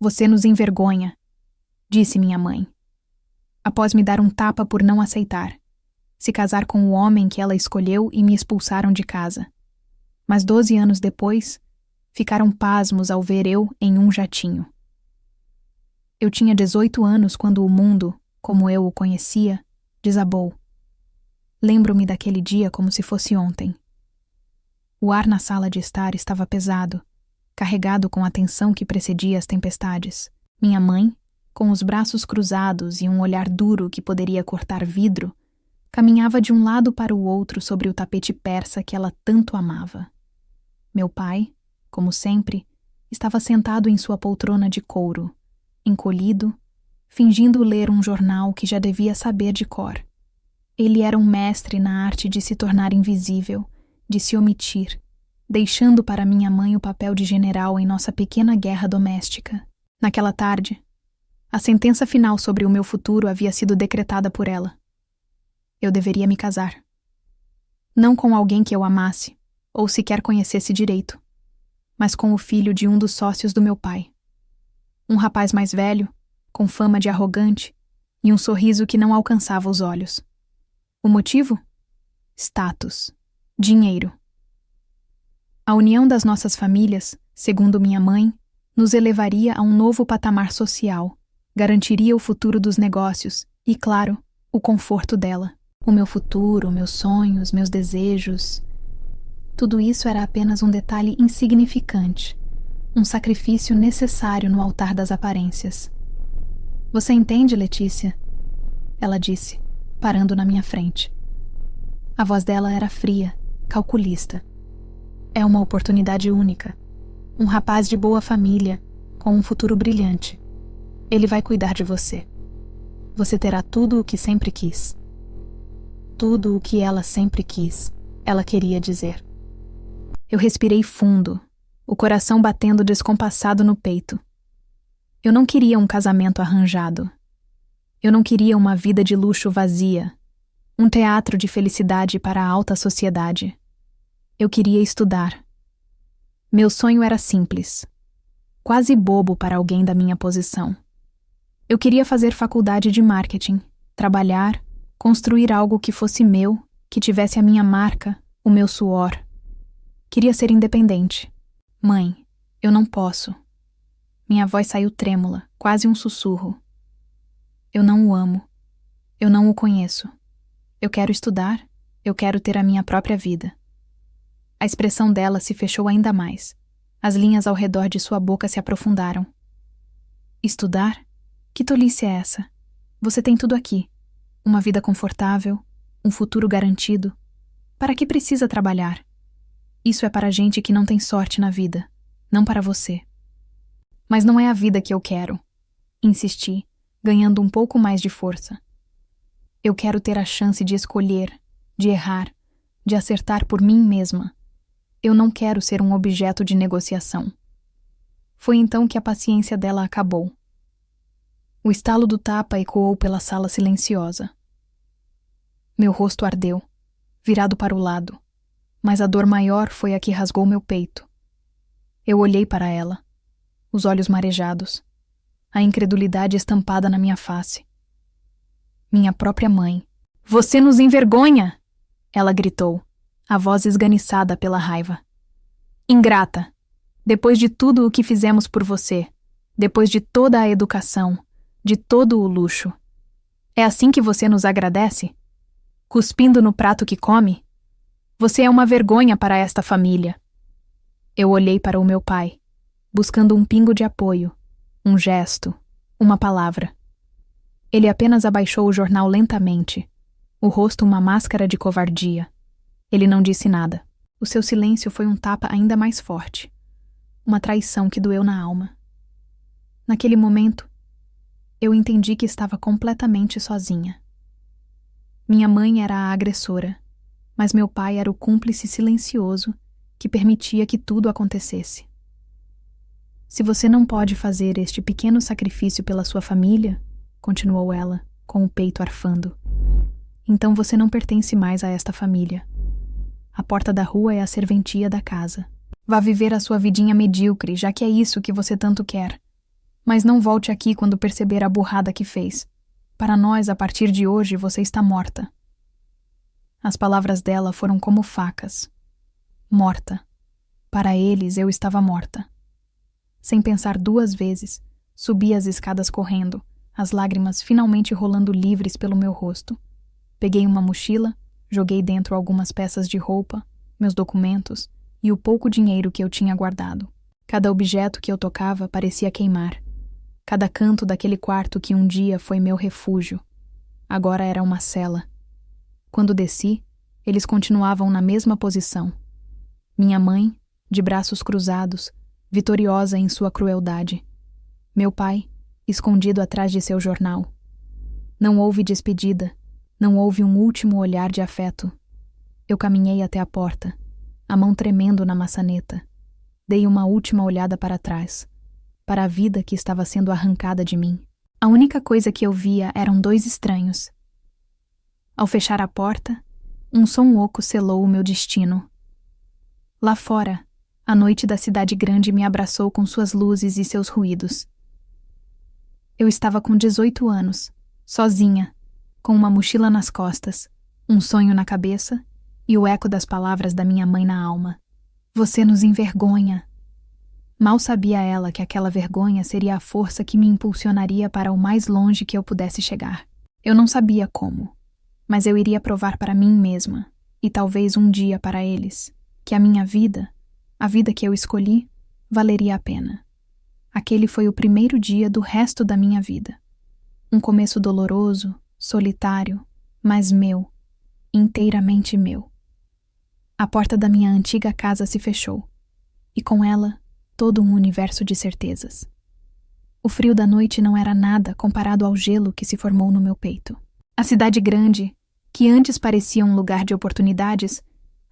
Você nos envergonha, disse minha mãe, após me dar um tapa por não aceitar, se casar com o homem que ela escolheu e me expulsaram de casa. Mas 12 anos depois, ficaram pasmos ao ver eu em um jatinho. Eu tinha 18 anos quando o mundo, como eu o conhecia, desabou. Lembro-me daquele dia como se fosse ontem. O ar na sala de estar estava pesado, carregado com a tensão que precedia as tempestades. Minha mãe, com os braços cruzados e um olhar duro que poderia cortar vidro, caminhava de um lado para o outro sobre o tapete persa que ela tanto amava. Meu pai, como sempre, estava sentado em sua poltrona de couro, encolhido, fingindo ler um jornal que já devia saber de cor. Ele era um mestre na arte de se tornar invisível, de se omitir, deixando para minha mãe o papel de general em nossa pequena guerra doméstica. Naquela tarde, a sentença final sobre o meu futuro havia sido decretada por ela. Eu deveria me casar. Não com alguém que eu amasse, ou sequer conhecesse direito, mas com o filho de um dos sócios do meu pai. Um rapaz mais velho, com fama de arrogante, e um sorriso que não alcançava os olhos. O motivo? Status. Dinheiro. A união das nossas famílias, segundo minha mãe, nos elevaria a um novo patamar social, garantiria o futuro dos negócios e, claro, o conforto dela. O meu futuro, meus sonhos, meus desejos. Tudo isso era apenas um detalhe insignificante, um sacrifício necessário no altar das aparências. Você entende, Letícia? Ela disse, parando na minha frente. A voz dela era fria, calculista. É uma oportunidade única. Um rapaz de boa família, com um futuro brilhante. Ele vai cuidar de você. Você terá tudo o que sempre quis. Tudo o que ela sempre quis, ela queria dizer. Eu respirei fundo, o coração batendo descompassado no peito. Eu não queria um casamento arranjado. Eu não queria uma vida de luxo vazia, um teatro de felicidade para a alta sociedade. Eu queria estudar. Meu sonho era simples, quase bobo para alguém da minha posição. Eu queria fazer faculdade de marketing, trabalhar, construir algo que fosse meu, que tivesse a minha marca, o meu suor. Queria ser independente. Mãe, eu não posso. Minha voz saiu trêmula, quase um sussurro. Eu não o amo. Eu não o conheço. Eu quero estudar. Eu quero ter a minha própria vida. A expressão dela se fechou ainda mais. As linhas ao redor de sua boca se aprofundaram. Estudar? Que tolice é essa? Você tem tudo aqui. Uma vida confortável, um futuro garantido. Para que precisa trabalhar? Isso é para gente que não tem sorte na vida, não para você. Mas não é a vida que eu quero. Insisti, ganhando um pouco mais de força. Eu quero ter a chance de escolher, de errar, de acertar por mim mesma. Eu não quero ser um objeto de negociação. Foi então que a paciência dela acabou. O estalo do tapa ecoou pela sala silenciosa. Meu rosto ardeu, virado para o lado, mas a dor maior foi a que rasgou meu peito. Eu olhei para ela, os olhos marejados, a incredulidade estampada na minha face. Minha própria mãe. Você nos envergonha! Ela gritou, a voz esganiçada pela raiva. Ingrata! Depois de tudo o que fizemos por você, depois de toda a educação, de todo o luxo. É assim que você nos agradece? Cuspindo no prato que come? Você é uma vergonha para esta família. Eu olhei para o meu pai, buscando um pingo de apoio, um gesto, uma palavra. Ele apenas abaixou o jornal lentamente, o rosto uma máscara de covardia. Ele não disse nada. O seu silêncio foi um tapa ainda mais forte, uma traição que doeu na alma. Naquele momento, eu entendi que estava completamente sozinha. Minha mãe era a agressora, mas meu pai era o cúmplice silencioso que permitia que tudo acontecesse. Se você não pode fazer este pequeno sacrifício pela sua família, continuou ela, com o peito arfando, então você não pertence mais a esta família. A porta da rua é a serventia da casa. Vá viver a sua vidinha medíocre, já que é isso que você tanto quer. Mas não volte aqui quando perceber a burrada que fez. Para nós, a partir de hoje, você está morta. As palavras dela foram como facas. Morta. Para eles, eu estava morta. Sem pensar 2 vezes, subi as escadas correndo, as lágrimas finalmente rolando livres pelo meu rosto. Peguei uma mochila, joguei dentro algumas peças de roupa, meus documentos e o pouco dinheiro que eu tinha guardado. Cada objeto que eu tocava parecia queimar. Cada canto daquele quarto que um dia foi meu refúgio, agora era uma cela. Quando desci, eles continuavam na mesma posição. Minha mãe, de braços cruzados, vitoriosa em sua crueldade. Meu pai, escondido atrás de seu jornal. Não houve despedida, não houve um último olhar de afeto. Eu caminhei até a porta, a mão tremendo na maçaneta. Dei uma última olhada para trás, para a vida que estava sendo arrancada de mim. A única coisa que eu via eram 2 estranhos. Ao fechar a porta, um som oco selou o meu destino. Lá fora, a noite da cidade grande me abraçou com suas luzes e seus ruídos. Eu estava com 18 anos, sozinha, com uma mochila nas costas, um sonho na cabeça e o eco das palavras da minha mãe na alma. Você nos envergonha. Mal sabia ela que aquela vergonha seria a força que me impulsionaria para o mais longe que eu pudesse chegar. Eu não sabia como, mas eu iria provar para mim mesma, e talvez um dia para eles, que a minha vida, a vida que eu escolhi, valeria a pena. Aquele foi o primeiro dia do resto da minha vida. Um começo doloroso, solitário, mas meu, inteiramente meu. A porta da minha antiga casa se fechou, e com ela, todo um universo de certezas. O frio da noite não era nada comparado ao gelo que se formou no meu peito. A cidade grande, que antes parecia um lugar de oportunidades,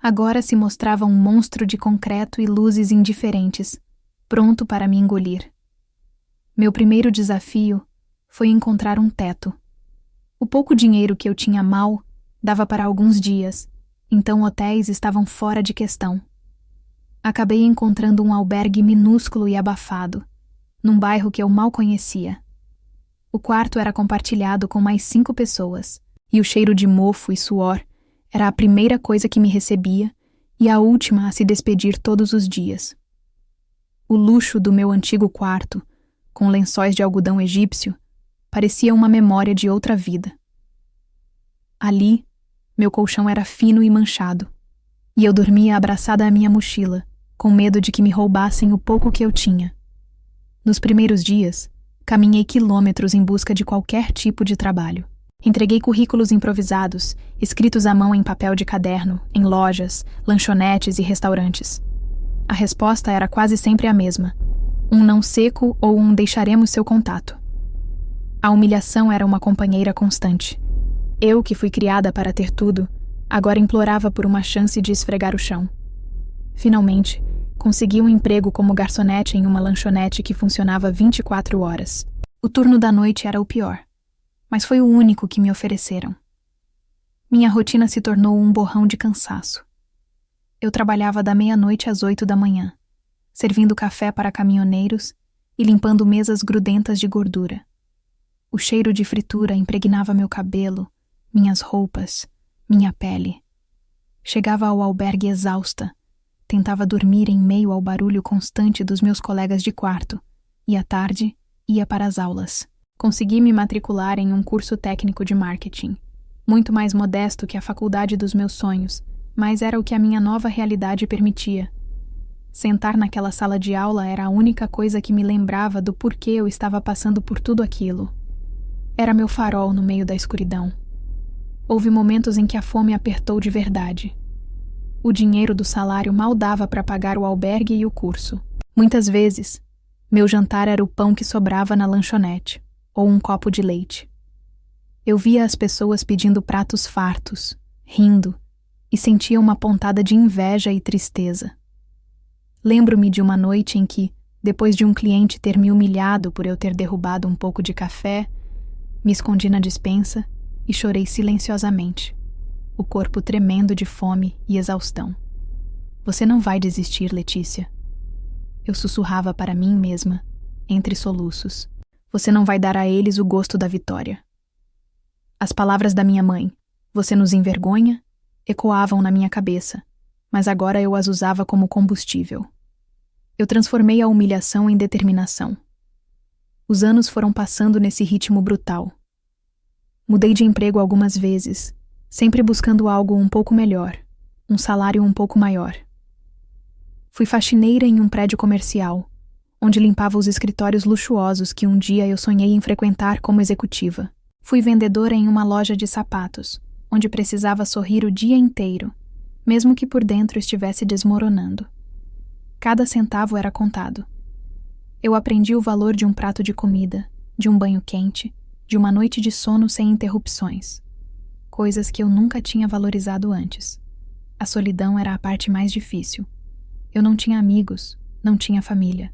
agora se mostrava um monstro de concreto e luzes indiferentes, pronto para me engolir. Meu primeiro desafio foi encontrar um teto. O pouco dinheiro que eu tinha mal dava para alguns dias, então hotéis estavam fora de questão. Acabei encontrando um albergue minúsculo e abafado, num bairro que eu mal conhecia. O quarto era compartilhado com mais 5 pessoas, e o cheiro de mofo e suor era a primeira coisa que me recebia e a última a se despedir todos os dias. O luxo do meu antigo quarto, com lençóis de algodão egípcio, parecia uma memória de outra vida. Ali, meu colchão era fino e manchado, e eu dormia abraçada à minha mochila, com medo de que me roubassem o pouco que eu tinha. Nos primeiros dias, caminhei quilômetros em busca de qualquer tipo de trabalho. Entreguei currículos improvisados, escritos à mão em papel de caderno, em lojas, lanchonetes e restaurantes. A resposta era quase sempre a mesma: um não seco ou um deixaremos seu contato. A humilhação era uma companheira constante. Eu, que fui criada para ter tudo, agora implorava por uma chance de esfregar o chão. Finalmente, consegui um emprego como garçonete em uma lanchonete que funcionava 24 horas. O turno da noite era o pior, mas foi o único que me ofereceram. Minha rotina se tornou um borrão de cansaço. Eu trabalhava da meia-noite às 8 da manhã, servindo café para caminhoneiros e limpando mesas grudentas de gordura. O cheiro de fritura impregnava meu cabelo, minhas roupas, minha pele. Chegava ao albergue exausta, tentava dormir em meio ao barulho constante dos meus colegas de quarto, e à tarde ia para as aulas. Consegui me matricular em um curso técnico de marketing, muito mais modesto que a faculdade dos meus sonhos, mas era o que a minha nova realidade permitia. Sentar naquela sala de aula era a única coisa que me lembrava do porquê eu estava passando por tudo aquilo. Era meu farol no meio da escuridão. Houve momentos em que a fome apertou de verdade. O dinheiro do salário mal dava para pagar o albergue e o curso. Muitas vezes, meu jantar era o pão que sobrava na lanchonete, ou um copo de leite. Eu via as pessoas pedindo pratos fartos, rindo, e sentia uma pontada de inveja e tristeza. Lembro-me de uma noite em que, depois de um cliente ter me humilhado por eu ter derrubado um pouco de café, me escondi na despensa e chorei silenciosamente, o corpo tremendo de fome e exaustão. Você não vai desistir, Letícia. Eu sussurrava para mim mesma, entre soluços. Você não vai dar a eles o gosto da vitória. As palavras da minha mãe, você nos envergonha, ecoavam na minha cabeça, mas agora eu as usava como combustível. Eu transformei a humilhação em determinação. Os anos foram passando nesse ritmo brutal. Mudei de emprego algumas vezes, sempre buscando algo um pouco melhor, um salário um pouco maior. Fui faxineira em um prédio comercial, onde limpava os escritórios luxuosos que um dia eu sonhei em frequentar como executiva. Fui vendedora em uma loja de sapatos, onde precisava sorrir o dia inteiro, mesmo que por dentro estivesse desmoronando. Cada centavo era contado. Eu aprendi o valor de um prato de comida, de um banho quente, de uma noite de sono sem interrupções. Coisas que eu nunca tinha valorizado antes. A solidão era a parte mais difícil. Eu não tinha amigos, não tinha família.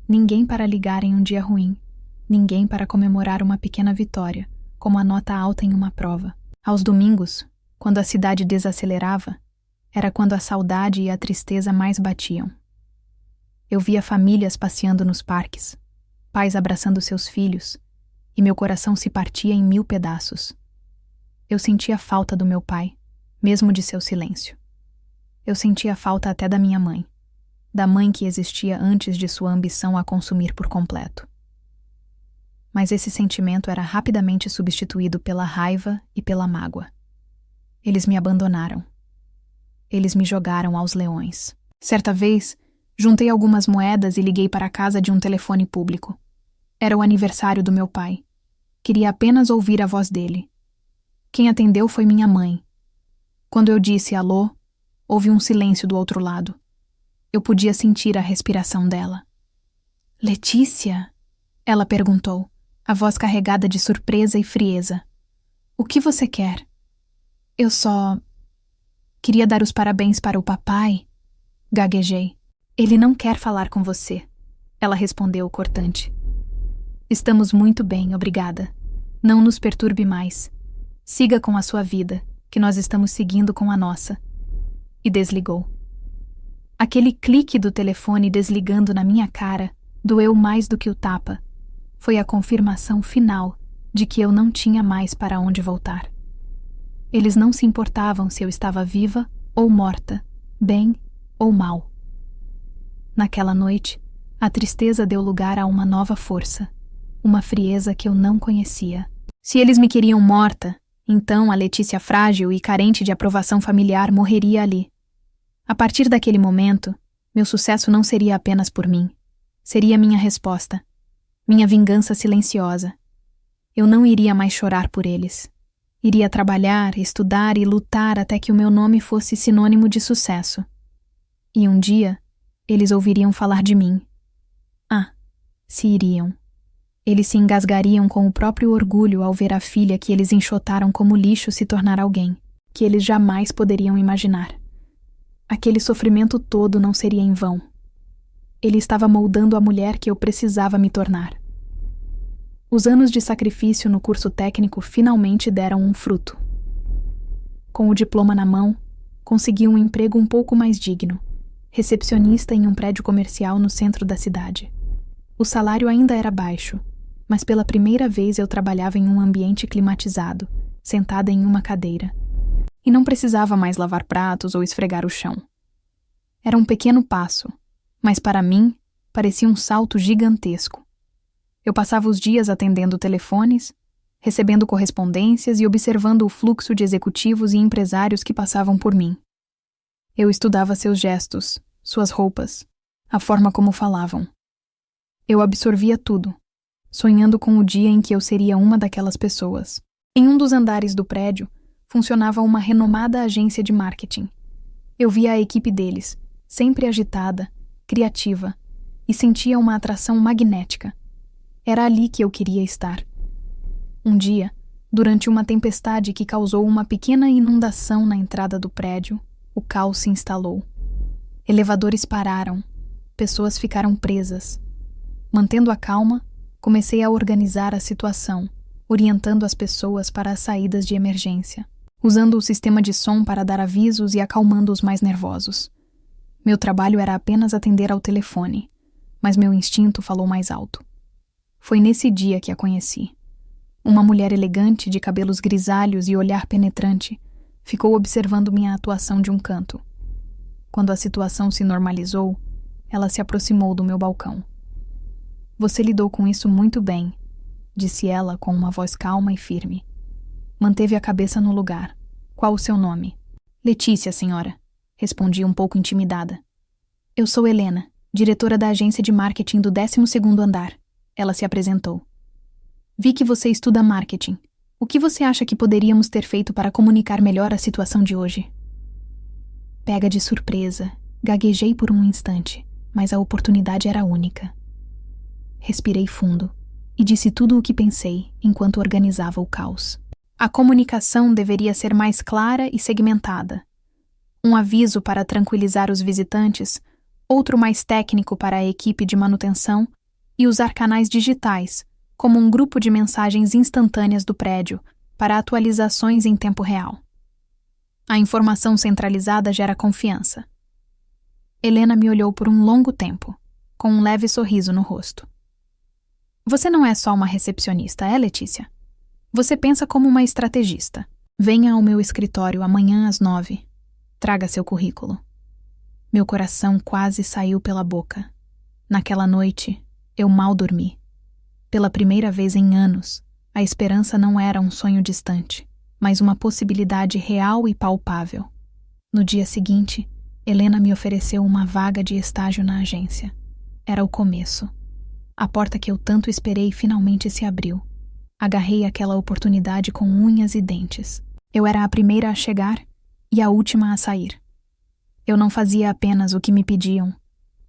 Ninguém para ligar em um dia ruim. Ninguém para comemorar uma pequena vitória, como a nota alta em uma prova. Aos domingos, quando a cidade desacelerava, era quando a saudade e a tristeza mais batiam. Eu via famílias passeando nos parques, pais abraçando seus filhos, e meu coração se partia em 1000 pedaços. Eu sentia falta do meu pai, mesmo de seu silêncio. Eu sentia falta até da minha mãe, da mãe que existia antes de sua ambição a consumir por completo. Mas esse sentimento era rapidamente substituído pela raiva e pela mágoa. Eles me abandonaram. Eles me jogaram aos leões. Certa vez, juntei algumas moedas e liguei para a casa de um telefone público. Era o aniversário do meu pai. Queria apenas ouvir a voz dele. Quem atendeu foi minha mãe. Quando eu disse alô, houve um silêncio do outro lado. Eu podia sentir a respiração dela. Letícia? Ela perguntou, a voz carregada de surpresa e frieza. O que você quer? Eu só... queria dar os parabéns para o papai. Gaguejei. Ele não quer falar com você. Ela respondeu cortante. Estamos muito bem, obrigada. Não nos perturbe mais. Siga com a sua vida, que nós estamos seguindo com a nossa. E desligou. Aquele clique do telefone desligando na minha cara doeu mais do que o tapa. Foi a confirmação final de que eu não tinha mais para onde voltar. Eles não se importavam se eu estava viva ou morta, bem ou mal. Naquela noite, a tristeza deu lugar a uma nova força, uma frieza que eu não conhecia. Se eles me queriam morta, então a Letícia frágil e carente de aprovação familiar morreria ali. A partir daquele momento, meu sucesso não seria apenas por mim. Seria minha resposta, minha vingança silenciosa. Eu não iria mais chorar por eles. Iria trabalhar, estudar e lutar até que o meu nome fosse sinônimo de sucesso. E um dia, eles ouviriam falar de mim. Ah, se iriam. Eles se engasgariam com o próprio orgulho ao ver a filha que eles enxotaram como lixo se tornar alguém, que eles jamais poderiam imaginar. Aquele sofrimento todo não seria em vão. Ele estava moldando a mulher que eu precisava me tornar. Os anos de sacrifício no curso técnico finalmente deram um fruto. Com o diploma na mão, consegui um emprego um pouco mais digno, recepcionista em um prédio comercial no centro da cidade. O salário ainda era baixo, mas pela primeira vez eu trabalhava em um ambiente climatizado, sentada em uma cadeira. E não precisava mais lavar pratos ou esfregar o chão. Era um pequeno passo, mas para mim parecia um salto gigantesco. Eu passava os dias atendendo telefones, recebendo correspondências e observando o fluxo de executivos e empresários que passavam por mim. Eu estudava seus gestos, suas roupas, a forma como falavam. Eu absorvia tudo, sonhando com o dia em que eu seria uma daquelas pessoas. Em um dos andares do prédio, funcionava uma renomada agência de marketing. Eu via a equipe deles, sempre agitada, criativa, e sentia uma atração magnética. Era ali que eu queria estar. Um dia, durante uma tempestade que causou uma pequena inundação na entrada do prédio, o caos se instalou. Elevadores pararam, pessoas ficaram presas. Mantendo a calma, comecei a organizar a situação, orientando as pessoas para as saídas de emergência, usando o sistema de som para dar avisos e acalmando os mais nervosos. Meu trabalho era apenas atender ao telefone, mas meu instinto falou mais alto. Foi nesse dia que a conheci. Uma mulher elegante, de cabelos grisalhos e olhar penetrante, ficou observando minha atuação de um canto. Quando a situação se normalizou, ela se aproximou do meu balcão. Você lidou com isso muito bem, disse ela com uma voz calma e firme. Manteve a cabeça no lugar. Qual o seu nome? Letícia, senhora, respondi um pouco intimidada. Eu sou Helena, diretora da agência de marketing do 12º andar. Ela se apresentou. Vi que você estuda marketing. O que você acha que poderíamos ter feito para comunicar melhor a situação de hoje? Pega de surpresa, gaguejei por um instante, mas a oportunidade era única. Respirei fundo e disse tudo o que pensei enquanto organizava o caos. A comunicação deveria ser mais clara e segmentada. Um aviso para tranquilizar os visitantes, outro mais técnico para a equipe de manutenção e usar canais digitais, como um grupo de mensagens instantâneas do prédio, para atualizações em tempo real. A informação centralizada gera confiança. Helena me olhou por um longo tempo, com um leve sorriso no rosto. Você não é só uma recepcionista, é, Letícia? Você pensa como uma estrategista. Venha ao meu escritório amanhã às 9. Traga seu currículo. Meu coração quase saiu pela boca. Naquela noite, eu mal dormi. Pela primeira vez em anos, a esperança não era um sonho distante, mas uma possibilidade real e palpável. No dia seguinte, Helena me ofereceu uma vaga de estágio na agência. Era o começo. A porta que eu tanto esperei finalmente se abriu. Agarrei aquela oportunidade com unhas e dentes. Eu era a primeira a chegar e a última a sair. Eu não fazia apenas o que me pediam.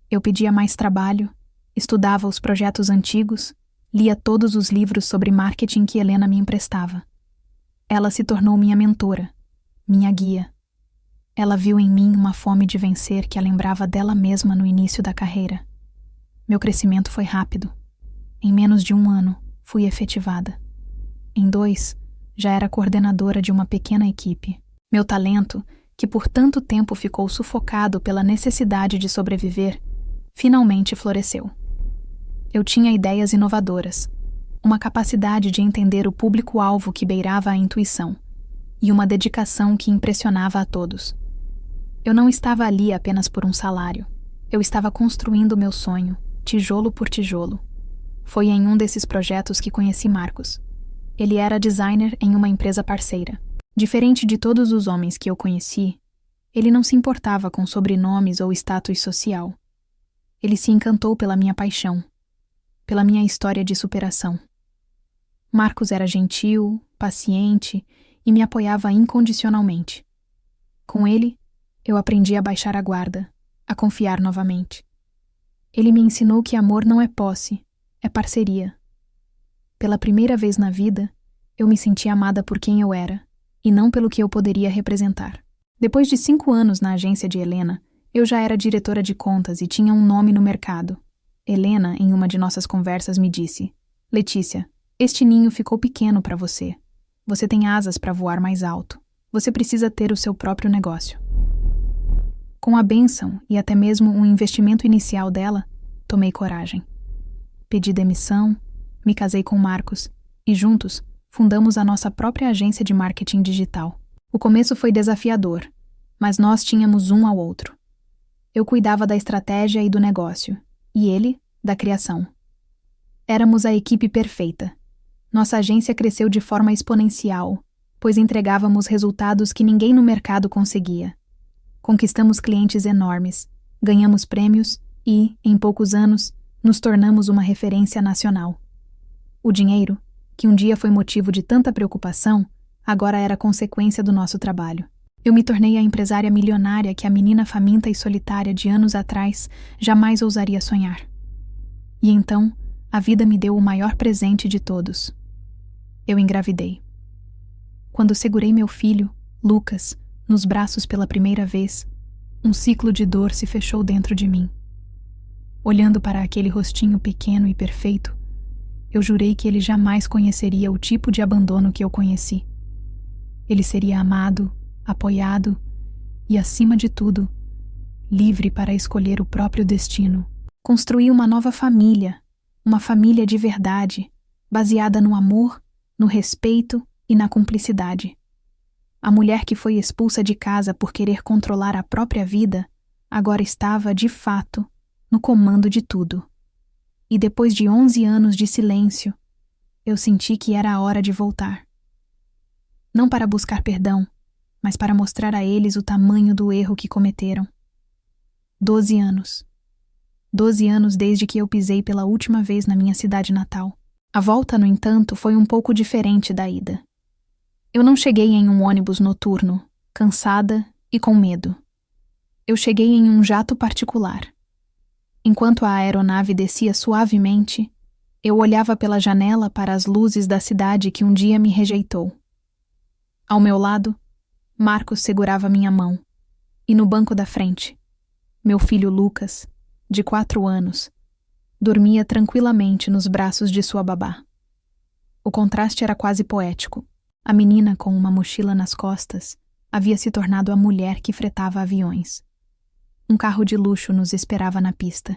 Eu pedia mais trabalho, estudava os projetos antigos, lia todos os livros sobre marketing que Helena me emprestava. Ela se tornou minha mentora, minha guia. Ela viu em mim uma fome de vencer que a lembrava dela mesma no início da carreira. Meu crescimento foi rápido. Em menos de 1 ano, fui efetivada. Em 2, já era coordenadora de uma pequena equipe. Meu talento, que por tanto tempo ficou sufocado pela necessidade de sobreviver, finalmente floresceu. Eu tinha ideias inovadoras, uma capacidade de entender o público-alvo que beirava a intuição, e uma dedicação que impressionava a todos. Eu não estava ali apenas por um salário. Eu estava construindo meu sonho, tijolo por tijolo. Foi em um desses projetos que conheci Marcos. Ele era designer em uma empresa parceira. Diferente de todos os homens que eu conheci, ele não se importava com sobrenomes ou status social. Ele se encantou pela minha paixão, pela minha história de superação. Marcos era gentil, paciente e me apoiava incondicionalmente. Com ele, eu aprendi a baixar a guarda, a confiar novamente. Ele me ensinou que amor não é posse, é parceria. Pela primeira vez na vida, eu me senti amada por quem eu era, e não pelo que eu poderia representar. Depois de 5 anos na agência de Helena, eu já era diretora de contas e tinha um nome no mercado. Helena, em uma de nossas conversas, me disse: Letícia, este ninho ficou pequeno para você. Você tem asas para voar mais alto. Você precisa ter o seu próprio negócio. Com a bênção e até mesmo um investimento inicial dela, tomei coragem. Pedi demissão, me casei com Marcos e juntos fundamos a nossa própria agência de marketing digital. O começo foi desafiador, mas nós tínhamos um ao outro. Eu cuidava da estratégia e do negócio, e ele, da criação. Éramos a equipe perfeita. Nossa agência cresceu de forma exponencial, pois entregávamos resultados que ninguém no mercado conseguia. Conquistamos clientes enormes, ganhamos prêmios e, em poucos anos, nos tornamos uma referência nacional. O dinheiro, que um dia foi motivo de tanta preocupação, agora era consequência do nosso trabalho. Eu me tornei a empresária milionária que a menina faminta e solitária de anos atrás jamais ousaria sonhar. E então, a vida me deu o maior presente de todos. Eu engravidei. Quando segurei meu filho, Lucas, nos braços pela primeira vez, um ciclo de dor se fechou dentro de mim. Olhando para aquele rostinho pequeno e perfeito, eu jurei que ele jamais conheceria o tipo de abandono que eu conheci. Ele seria amado, apoiado e, acima de tudo, livre para escolher o próprio destino. Construí uma nova família, uma família de verdade, baseada no amor, no respeito e na cumplicidade. A mulher que foi expulsa de casa por querer controlar a própria vida, agora estava, de fato, no comando de tudo. E depois de 11 anos de silêncio, eu senti que era a hora de voltar. Não para buscar perdão, mas para mostrar a eles o tamanho do erro que cometeram. 12 anos. 12 anos desde que eu pisei pela última vez na minha cidade natal. A volta, no entanto, foi um pouco diferente da ida. Eu não cheguei em um ônibus noturno, cansada e com medo. Eu cheguei em um jato particular. Enquanto a aeronave descia suavemente, eu olhava pela janela para as luzes da cidade que um dia me rejeitou. Ao meu lado, Marcos segurava minha mão, e no banco da frente, meu filho Lucas, de 4 anos, dormia tranquilamente nos braços de sua babá. O contraste era quase poético. A menina, com uma mochila nas costas, havia se tornado a mulher que fretava aviões. Um carro de luxo nos esperava na pista.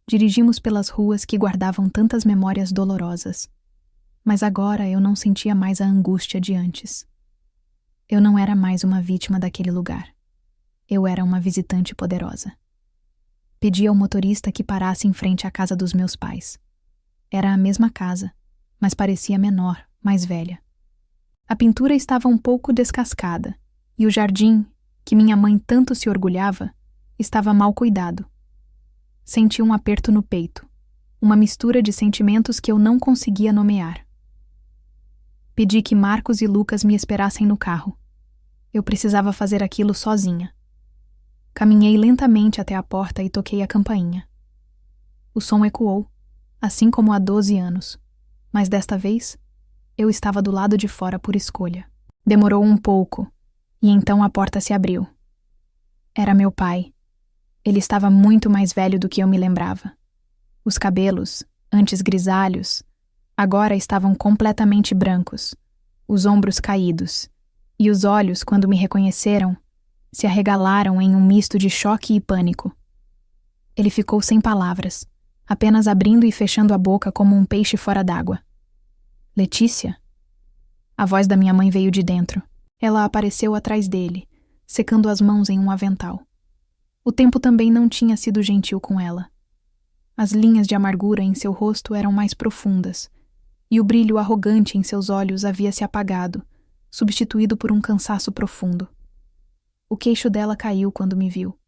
Dirigimos pelas ruas que guardavam tantas memórias dolorosas. Mas agora eu não sentia mais a angústia de antes. Eu não era mais uma vítima daquele lugar. Eu era uma visitante poderosa. Pedi ao motorista que parasse em frente à casa dos meus pais. Era a mesma casa, mas parecia menor, mais velha. A pintura estava um pouco descascada, e o jardim, que minha mãe tanto se orgulhava, estava mal cuidado. Senti um aperto no peito, uma mistura de sentimentos que eu não conseguia nomear. Pedi que Marcos e Lucas me esperassem no carro. Eu precisava fazer aquilo sozinha. Caminhei lentamente até a porta e toquei a campainha. O som ecoou, assim como há 12 anos, mas desta vez eu estava do lado de fora por escolha. Demorou um pouco, e então a porta se abriu. Era meu pai. Ele estava muito mais velho do que eu me lembrava. Os cabelos, antes grisalhos, agora estavam completamente brancos, os ombros caídos, e os olhos, quando me reconheceram, se arregalaram em um misto de choque e pânico. Ele ficou sem palavras, apenas abrindo e fechando a boca como um peixe fora d'água. Letícia? A voz da minha mãe veio de dentro. Ela apareceu atrás dele, secando as mãos em um avental. O tempo também não tinha sido gentil com ela. As linhas de amargura em seu rosto eram mais profundas, e o brilho arrogante em seus olhos havia se apagado, substituído por um cansaço profundo. O queixo dela caiu quando me viu.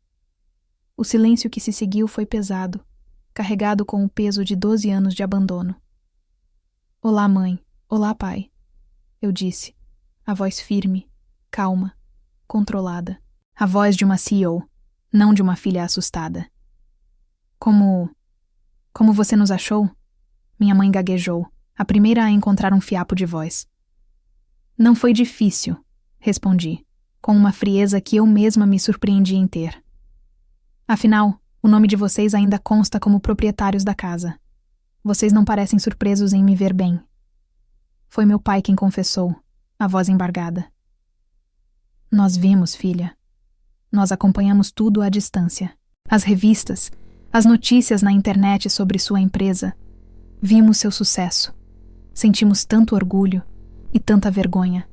O silêncio que se seguiu foi pesado, carregado com o peso de 12 anos de abandono. Olá, mãe. Olá, pai. Eu disse, a voz firme, calma, controlada. A voz de uma CEO, não de uma filha assustada. Como você nos achou? Minha mãe gaguejou, a primeira a encontrar um fiapo de voz. Não foi difícil, respondi, com uma frieza que eu mesma me surpreendi em ter. Afinal, o nome de vocês ainda consta como proprietários da casa. Vocês não parecem surpresos em me ver bem. Foi meu pai quem confessou, a voz embargada. Nós vimos, filha. Nós acompanhamos tudo à distância. As revistas, as notícias na internet sobre sua empresa. Vimos seu sucesso. Sentimos tanto orgulho e tanta vergonha.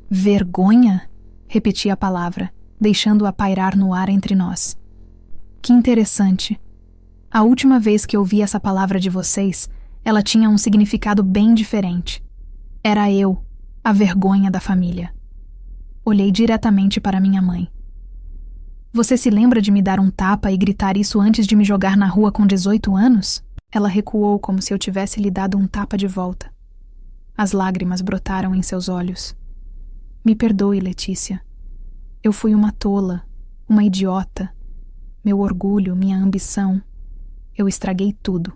Vergonha? Repeti a palavra, deixando-a pairar no ar entre nós. Que interessante. A última vez que ouvi essa palavra de vocês, ela tinha um significado bem diferente. Era eu, a vergonha da família. Olhei diretamente para minha mãe. Você se lembra de me dar um tapa e gritar isso antes de me jogar na rua com 18 anos? Ela recuou como se eu tivesse lhe dado um tapa de volta. As lágrimas brotaram em seus olhos. Me perdoe, Letícia. Eu fui uma tola, uma idiota. Meu orgulho, minha ambição. Eu estraguei tudo.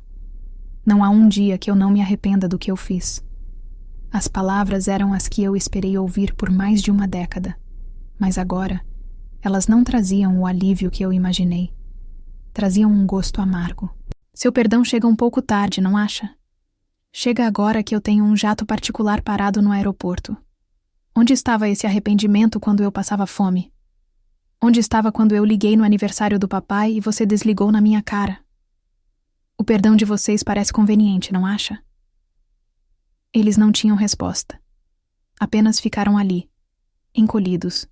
Não há um dia que eu não me arrependa do que eu fiz. As palavras eram as que eu esperei ouvir por mais de uma década. Mas agora, elas não traziam o alívio que eu imaginei. Traziam um gosto amargo. Seu perdão chega um pouco tarde, não acha? Chega agora que eu tenho um jato particular parado no aeroporto. Onde estava esse arrependimento quando eu passava fome? Onde estava quando eu liguei no aniversário do papai e você desligou na minha cara? O perdão de vocês parece conveniente, não acha? Eles não tinham resposta. Apenas ficaram ali, encolhidos,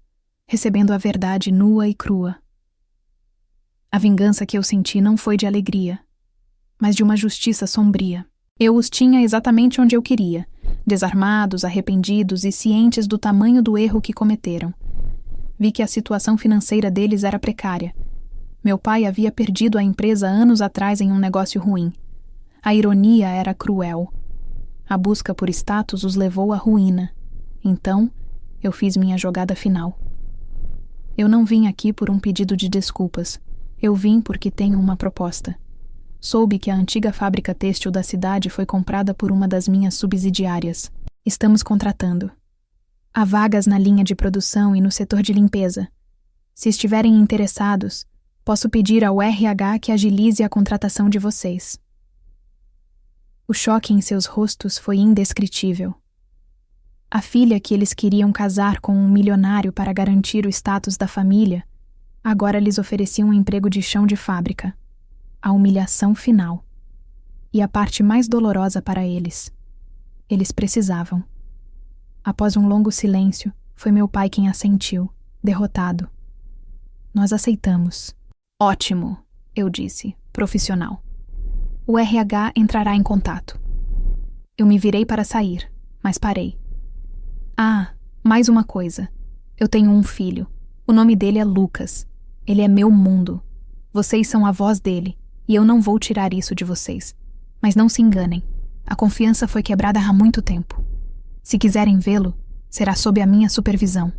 recebendo a verdade nua e crua. A vingança que eu senti não foi de alegria, mas de uma justiça sombria. Eu os tinha exatamente onde eu queria, desarmados, arrependidos e cientes do tamanho do erro que cometeram. Vi que a situação financeira deles era precária. Meu pai havia perdido a empresa anos atrás em um negócio ruim. A ironia era cruel. A busca por status os levou à ruína. Então, eu fiz minha jogada final. Eu não vim aqui por um pedido de desculpas. Eu vim porque tenho uma proposta. Soube que a antiga fábrica têxtil da cidade foi comprada por uma das minhas subsidiárias. Estamos contratando. Há vagas na linha de produção e no setor de limpeza. Se estiverem interessados, posso pedir ao RH que agilize a contratação de vocês. O choque em seus rostos foi indescritível. A filha que eles queriam casar com um milionário para garantir o status da família, agora lhes oferecia um emprego de chão de fábrica. A humilhação final. E a parte mais dolorosa para eles. Eles precisavam. Após um longo silêncio, foi meu pai quem assentiu, derrotado. Nós aceitamos. Ótimo, eu disse, profissional. O RH entrará em contato. Eu me virei para sair, mas parei. Ah, mais uma coisa. Eu tenho um filho. O nome dele é Lucas. Ele é meu mundo. Vocês são a voz dele, e eu não vou tirar isso de vocês. Mas não se enganem. A confiança foi quebrada há muito tempo. Se quiserem vê-lo, será sob a minha supervisão,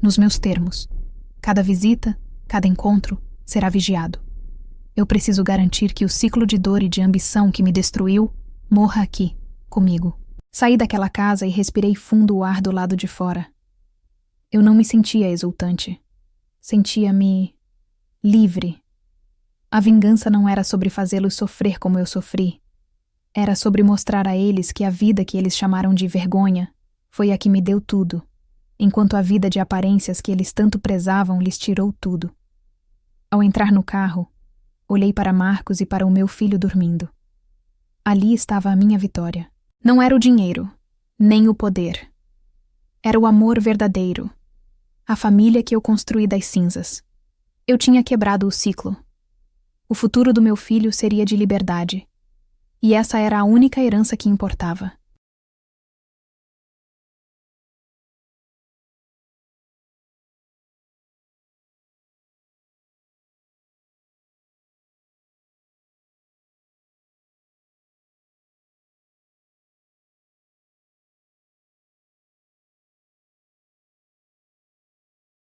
nos meus termos. Cada visita, cada encontro, será vigiado. Eu preciso garantir que o ciclo de dor e de ambição que me destruiu morra aqui, comigo. Saí daquela casa e respirei fundo o ar do lado de fora. Eu não me sentia exultante. Sentia-me livre. A vingança não era sobre fazê-los sofrer como eu sofri. Era sobre mostrar a eles que a vida que eles chamaram de vergonha foi a que me deu tudo, enquanto a vida de aparências que eles tanto prezavam lhes tirou tudo. Ao entrar no carro, olhei para Marcos e para o meu filho dormindo. Ali estava a minha vitória. Não era o dinheiro, nem o poder. Era o amor verdadeiro. A família que eu construí das cinzas. Eu tinha quebrado o ciclo. O futuro do meu filho seria de liberdade. E essa era a única herança que importava.